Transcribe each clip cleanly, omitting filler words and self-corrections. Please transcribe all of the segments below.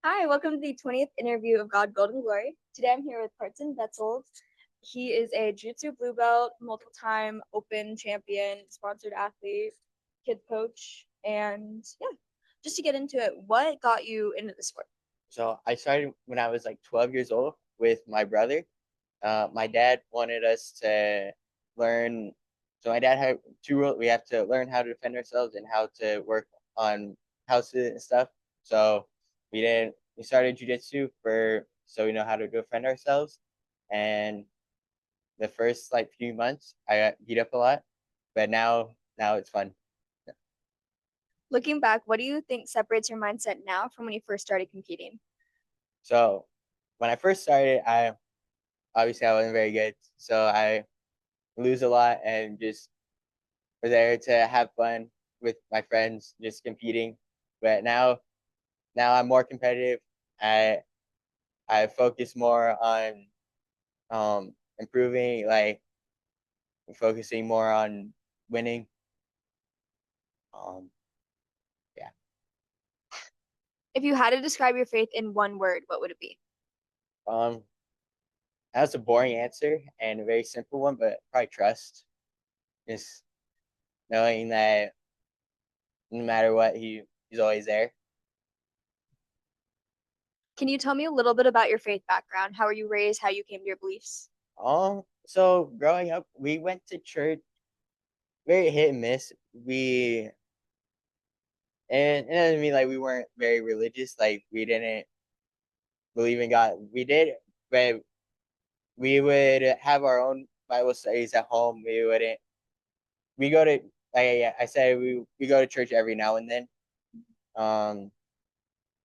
Hi, welcome to the 20th interview of God, Golden Glory. Today I'm here with Carsen Betzold. He is a Jiu Jitsu blue belt, multiple-time open champion, sponsored athlete, kids coach, and yeah, just to get into it, what got you into the sport? So I started when I was like 12 years old with my brother. My dad wanted us to learn. So my dad had two rules. We have to learn how to defend ourselves and how to work on houses and stuff. So we started jujitsu for so we know how to defend ourselves. And the first like few months I got beat up a lot, but now it's fun. Looking back, what do you think separates your mindset now from when you first started competing? So when I first started, I obviously I wasn't very good. So I lose a lot and just were there to have fun with my friends, just competing. But now I'm more competitive. I I focus more on improving, like focusing more on winning. Um, yeah. If you had to describe your faith in one word, what would it be? Um, that's a boring answer and a very simple one, but probably trust. Just knowing that no matter what, he's always there. Can you tell me a little bit about your faith background? How were you raised? How you came to your beliefs? So growing up, we went to church, very hit and miss. And it doesn't mean like we weren't very religious, like we didn't believe in God. We did, but we would have our own Bible studies at home. We go to, like I said, we go to church every now and then. Um,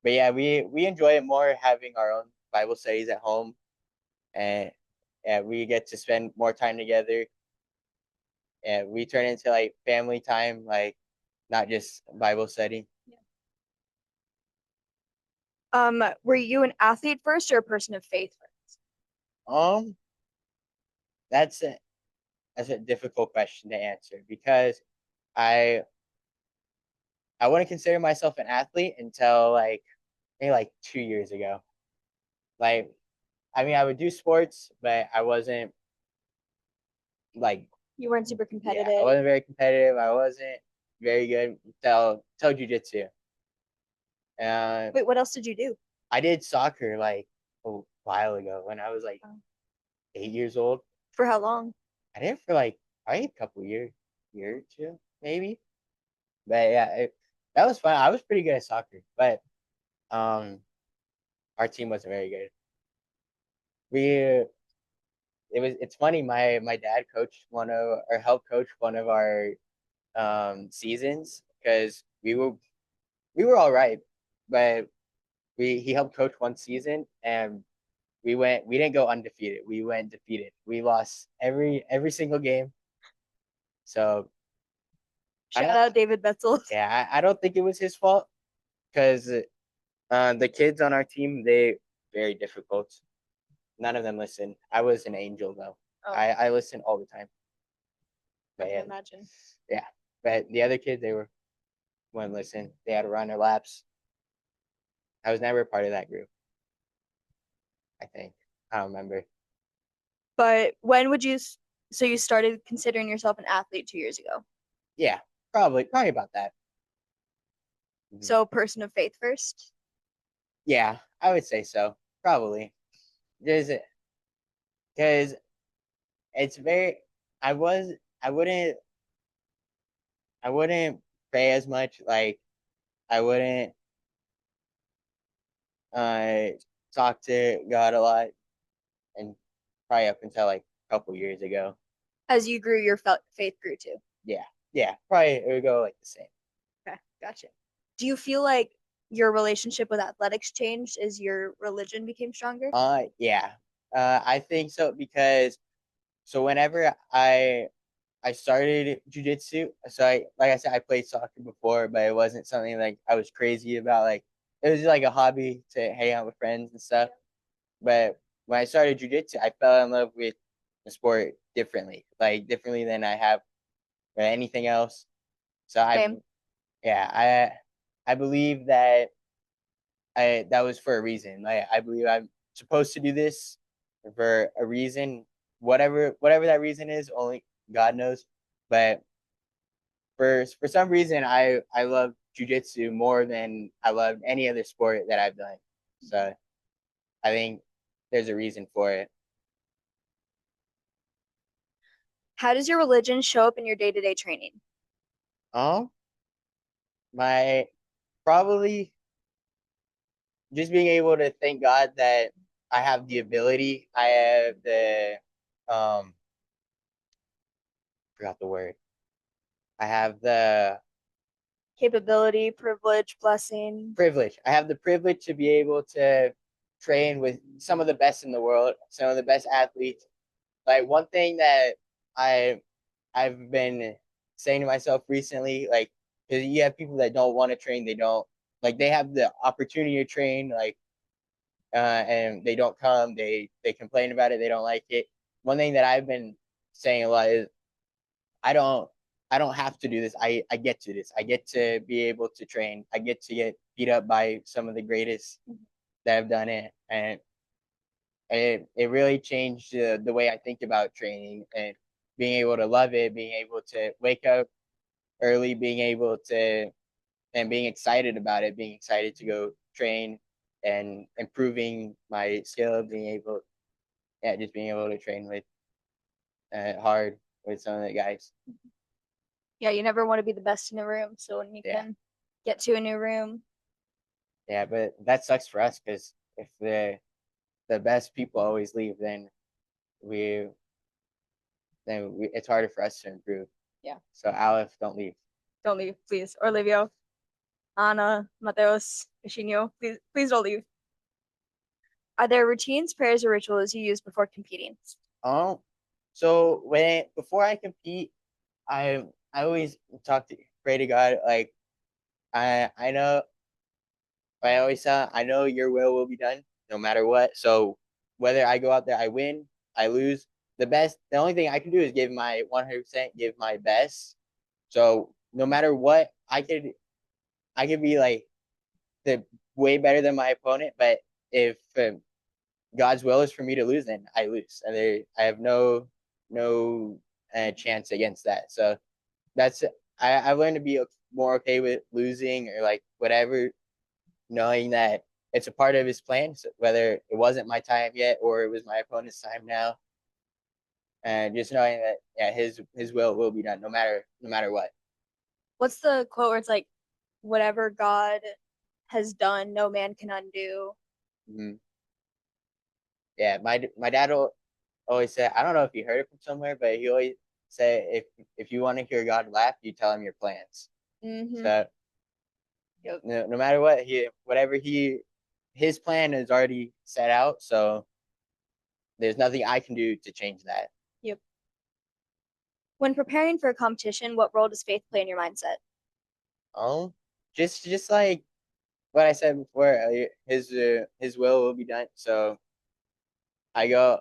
but yeah, we enjoy it more having our own Bible studies at home, and yeah, we get to spend more time together, and we turn into like family time, like not just Bible study. Were you an athlete first or a person of faith first? Um, that's a that's a difficult question to answer because I I wouldn't consider myself an athlete until like maybe like 2 years ago. Like, I mean, I would do sports, but I wasn't like, You weren't super yeah, I competitive. wasn't very competitive. I wasn't very good till jujitsu. Uh, Wait, what else did you do? I did soccer like a while ago when I was like Oh. 8 years old. For how long? I did it for like probably a couple years, year or two maybe. But yeah, that was fun. I was pretty good at soccer, but um, our team wasn't very good. We it's funny. My dad coached one of or helped coach one of our seasons because we were all right, but we he helped coach one season and we didn't go undefeated. We went defeated. We lost every single game. So I Shout don't out David Betzold. yeah I don't think it was his fault because the kids on our team they very difficult. None of them listen. I was an angel though. Oh, I listened all the time. I But can yeah, imagine. yeah. But the other kids they wouldn't listen. They had to run their laps. I was never a part of that group. I think I don't remember. But when would so you started considering yourself an athlete 2 years ago? Yeah, probably about that. Mhm. So person of faith first? Yeah, I would say so. Probably. There's because it's very. I was. I wouldn't. I wouldn't pray as much. Like I wouldn't uh talk to God a lot, and probably up until like a couple years ago. As you grew, your faith grew too. Yeah, yeah. Probably it would go like the same. Okay, gotcha. Do you feel like your relationship with athletics changed as your religion became stronger? Yeah. I think so because so whenever I started jujitsu. So like I said, I played soccer before, but it wasn't something like I was crazy about. Like it was like a hobby to hang out with friends and stuff. But when I started jujitsu, I fell in love with the sport differently, like differently than I have with anything else. So Same. yeah, I believe that that was for a reason. I believe I'm supposed to do this for a reason. Whatever that reason is, only God knows. But for some reason, I love jujitsu more than I loved any other sport that I've done. So I think there's a reason for it. How does your religion show up in your day-to-day training? Um, my probably just being able to thank God that I have the ability. I have the um forgot the word. I have the Capability, privilege, blessing. privilege. I have the privilege to be able to train with some of the best in the world, some of the best athletes. Like one thing that I I've been saying to myself recently, like, because you have people that don't want to train, they don't like they have the opportunity to train, like, and they don't come, they complain about it, they don't like it. One thing that I've been saying a lot is I don't I don't have to do this. I get to this. I get to be able to train. I get to get beat up by some of the greatest that have done it, and it really changed the way I think about training and being able to love it, being able to wake up early, being able to and being excited about it, being excited to go train and improving my skill, being able, yeah, just being able to train with hard with some of the guys. Yeah, you never want to be the best in the room. So when you Yeah, can get to a new room, yeah, but that sucks for us because if the best people always leave, we it's harder for us to improve. yeah, So Aleph, don't leave. don't leave, please. Olivio, Anna, Mateos, Ishinio, please don't leave. Are there routines, prayers, or rituals you use before competing? Um, so before I compete, I always pray to God. Like I know I always say I know Your will be done no matter what. So whether I go out there, I win, I lose. The only thing I can do is give my 100%, give my best. So no matter what, I could be like the way better than my opponent, but if God's will is for me to lose, then I lose, and I have no chance against that. So that's I've learned to be more okay with losing or like whatever, knowing that it's a part of His plan. So whether it wasn't my time yet or it was my opponent's time now, and just knowing that yeah, His will be done no matter what. What's the quote where it's like, whatever God has done, no man can undo? Mm-hmm. Yeah, my dad will always say, I don't know if you heard it from somewhere, but he always say if you want to hear God laugh, you tell him your plans. Mm-hmm. So Yep. no matter what whatever his plan is already set out. So there's nothing I can do to change that. Yep. When preparing for a competition, what role does faith play in your mindset? Um, just like what I said before, his will be done. So I go,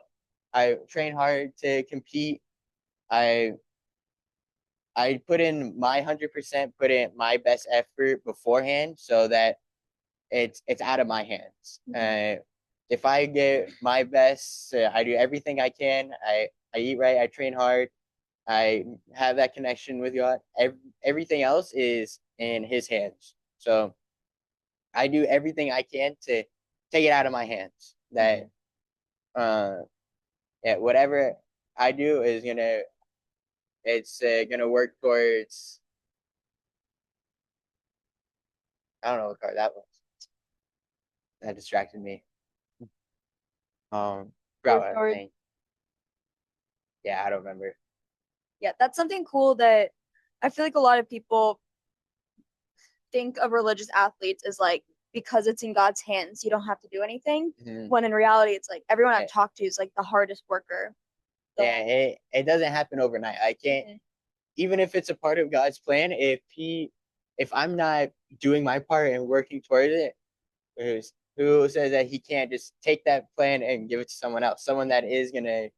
I train hard to compete. I I put in my 100%, put in my best effort beforehand, so that it's out of my hands. If I get my best, I do everything I can. I eat right. I train hard. I have that connection with God. Everything else is in His hands. So I do everything I can to take it out of my hands. That yeah, whatever I do is gonna work towards. I don't know what card that was. That distracted me. Forgot Work what I was toward, saying. Yeah, I don't remember. yeah, that's something cool that I feel like a lot of people think of religious athletes as like, because it's in God's hands, you don't have to do anything. Mm-hmm. When in reality, it's like everyone I've Yeah, talked to is like the hardest worker. yeah, So, it doesn't happen overnight. I can't, mhm. even if it's a part of God's plan, if I'm not doing my part and working towards it, who says that He can't just take that plan and give it to someone else, someone that is gonna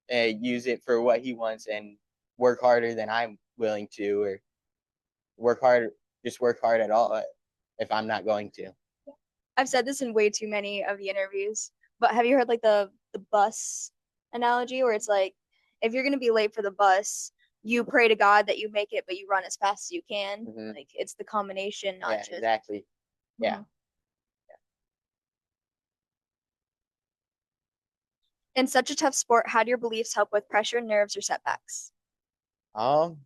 use it for what He wants and work harder than I'm willing to, or work hard, just work hard at all if I'm not going to. I've said this in way too many of the interviews, but have you heard like the bus analogy where it's like if you're gonna be late for the bus, you pray to God that you make it, but you run as fast as you can. Hmm. Like it's the combination, not Yeah, just. exactly. Yeah. Mhm. In such a tough sport, how do your beliefs help with pressure, nerves, or setbacks? Um,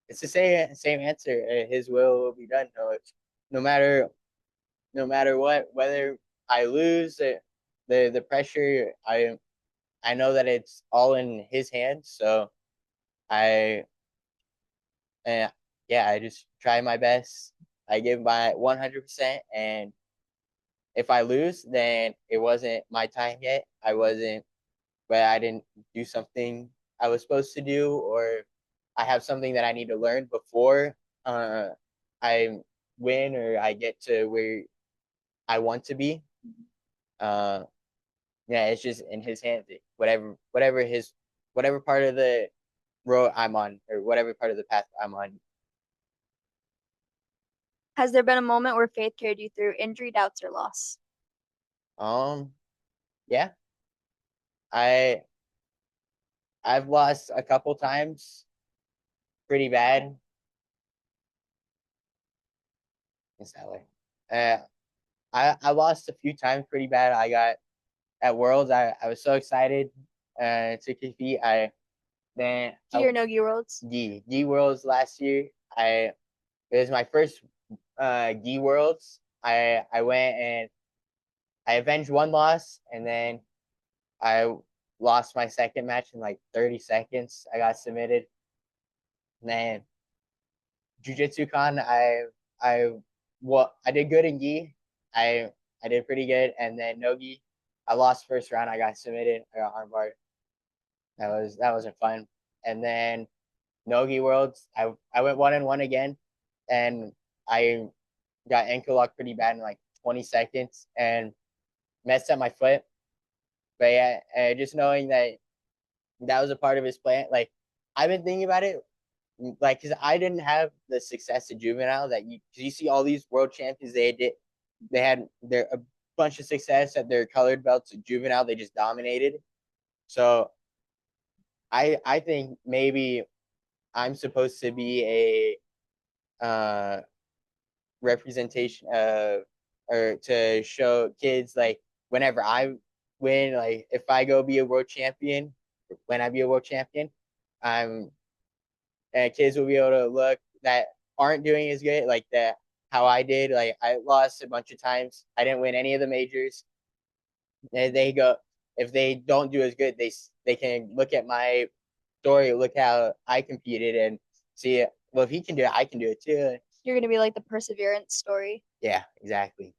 it's the same answer. His will be done. No matter no matter what, whether I lose, the pressure, I know that it's all in his hands. So I uh, yeah, I just try my best. I give my 100%, and if I lose, then it wasn't my time yet. I wasn't, but I didn't do something I was supposed to do, or I have something that I need to learn before uh, I win or I get to where I want to be. Uh, yeah, it's just in his hands. Whatever part of the road I'm on, or whatever part of the path I'm on. Has there been a moment where faith carried you through injury, doubts, or loss? Um, yeah, I I've lost a couple times, pretty bad. It's that way. Uh, I lost a few times pretty bad. I got at Worlds. I was so excited to compete. Gi or no gi worlds? G Worlds last year. I It was my first Gi Worlds. I went and I avenged one loss, and then I lost my second match in like 30 seconds. I got submitted. And then Jiu Jitsu Con, I I did good in Gi. I did pretty good, and then no Gi, I lost first round. I got submitted. I got armbarred. That wasn't fun. And then Nogi Worlds, I went 1-1 again, and I got ankle locked pretty bad in like 20 seconds and messed up my foot. But yeah, just knowing that that was a part of his plan. Like I've been thinking about it, like because I didn't have the success at juvenile that you see all these world champions they had their a bunch of success at their colored belts at juvenile. They just dominated. So I think maybe I'm supposed to be a representation of, or to show kids like whenever I win, like if I go be a world champion, when I be a world champion, I'm kids will be able to look that aren't doing as good like that how I did. Like I lost a bunch of times. I didn't win any of the majors. And they go if they don't do as good, they can look at my story, look how I competed, and see. Well, if he can do it, I can do it too. You're gonna be like the perseverance story. Yeah, exactly.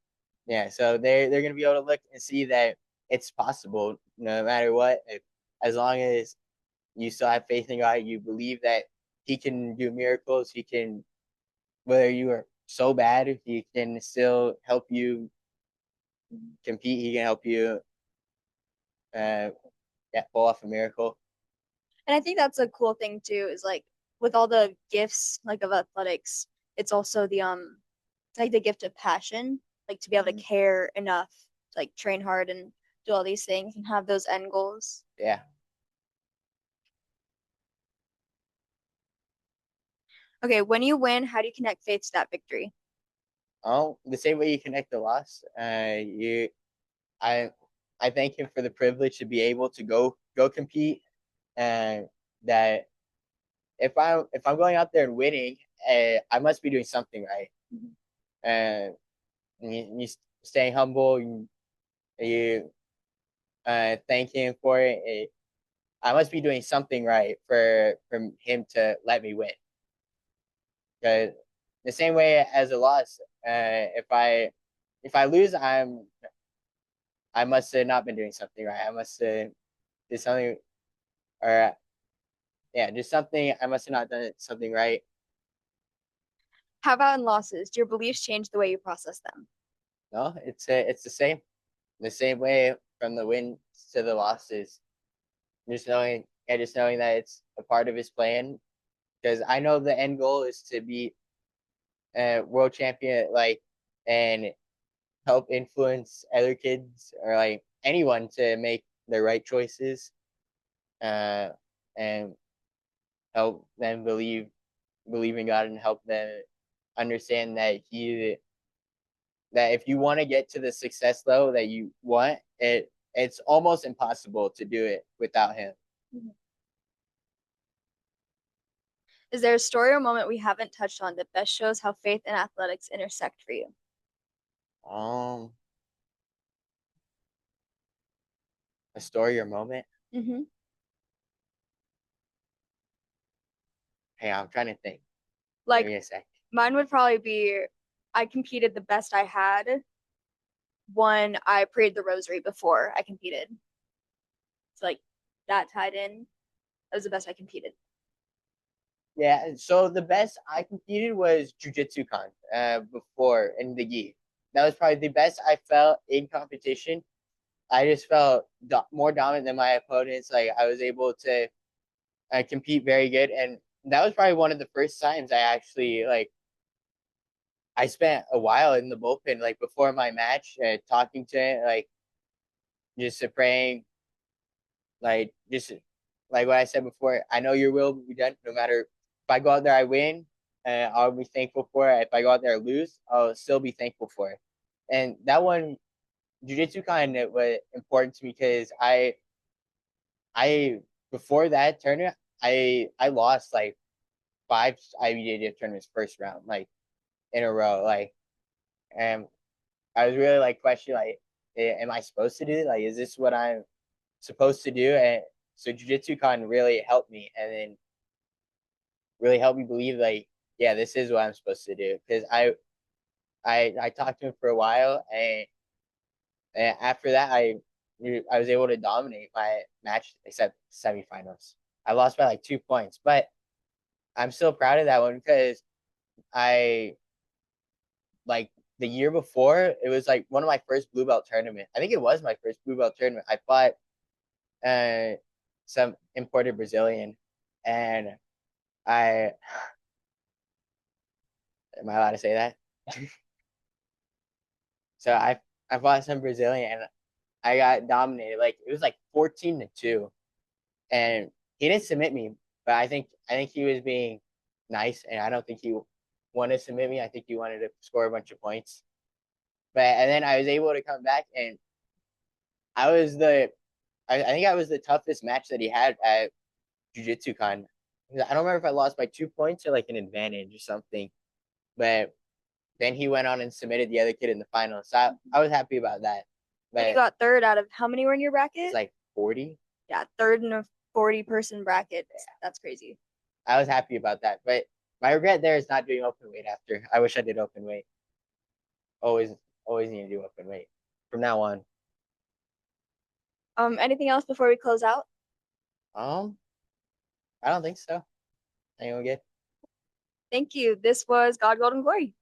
Yeah, so they're gonna be able to look and see that it's possible no matter what. As long as you still have faith in God, you believe that He can do miracles. He can, whether you are so bad, He can still help you compete. He can help you, uh, yeah, pull off a miracle. And I think that's a cool thing too, is like with all the gifts like of athletics, it's also the like the gift of passion, like to be able to Mhm. care enough, to, like train hard and do all these things and have those end goals. Yeah. Okay, when you win, how do you connect faith to that victory? Oh, the same way you connect the loss. I I thank Him for the privilege to be able to go compete, and that if I'm going out there and winning, I must be doing something right. And you staying humble, you thank Him for it. I must be doing something right for Him to let me win. Because the same way as a loss, if I lose, I must have not been doing something right. I must have did something, or yeah, just something. I must have not done something right. How about in losses? Do your beliefs change the way you process them? No, it's the same way from the wins to the losses. Just knowing that it's a part of His plan. Because I know the end goal is to be a world champion, like, and help influence other kids or like anyone to make the right choices, uh, and help them believe in God and help them understand that if you want to get to the success level that you want, it's almost impossible to do it without him. Mhm. Is there a story or moment we haven't touched on that best shows how faith and athletics intersect for you? Um, a story or moment. Mm-hmm. Hey, I'm trying to think. Give Like me a sec. mine would probably be I competed the best I had when I prayed the rosary before I competed. So like that tied in. That was the best I competed. Yeah, so the best I competed was Jiu Jitsu con before in the gi. That was probably the best I felt in competition. I just felt more dominant than my opponents. Like I was able to compete very good, and that was probably one of the first times I actually like. I spent a while in the bullpen, like before my match, talking to it, like just praying, like just like what I said before. I know your will will be done, no matter if I go out there, I win, I'll be thankful for it. If I go out there, I lose, I'll still be thankful for it. And that one, jujitsu kind of was important to me because I before that tournament, I lost like five IBJJF tournaments first round, like in a row, like, and I was really like questioning, like, am I supposed to do it? Like, is this what I'm supposed to do? And so Jiu-Jitsu Con really helped me, and then really helped me believe, like, yeah, this is what I'm supposed to do. Because I talked to him for a while, and after that, I was able to dominate my match except semifinals. I lost by like 2 points, but I'm still proud of that one because I like the year before it was like one of my first blue belt tournament. I think it was my first blue belt tournament. I fought uh, some imported Brazilian, and I am I allowed to say that? So I fought some Brazilian, and I got dominated. Like it was like 14-2, and he didn't submit me, but I think he was being nice, and I don't think he wanted to submit me. I think he wanted to score a bunch of points. But and then I was able to come back, and I was the I think I was the toughest match that he had at Jiu-Jitsu Con. I don't remember if I lost by 2 points or like an advantage or something. But then he went on and submitted the other kid in the final. So I was happy about that. And you But got third out of how many were in your it's bracket? like 40. Yeah, third in a 40-person bracket. That's crazy. I was happy about that. But my regret there is not doing open weight after. I wish I did open weight. Always, always need to do open weight from now on. Anything else before we close out? Um, I don't think so. Anyone good? Thank you. This was God Golden Glory.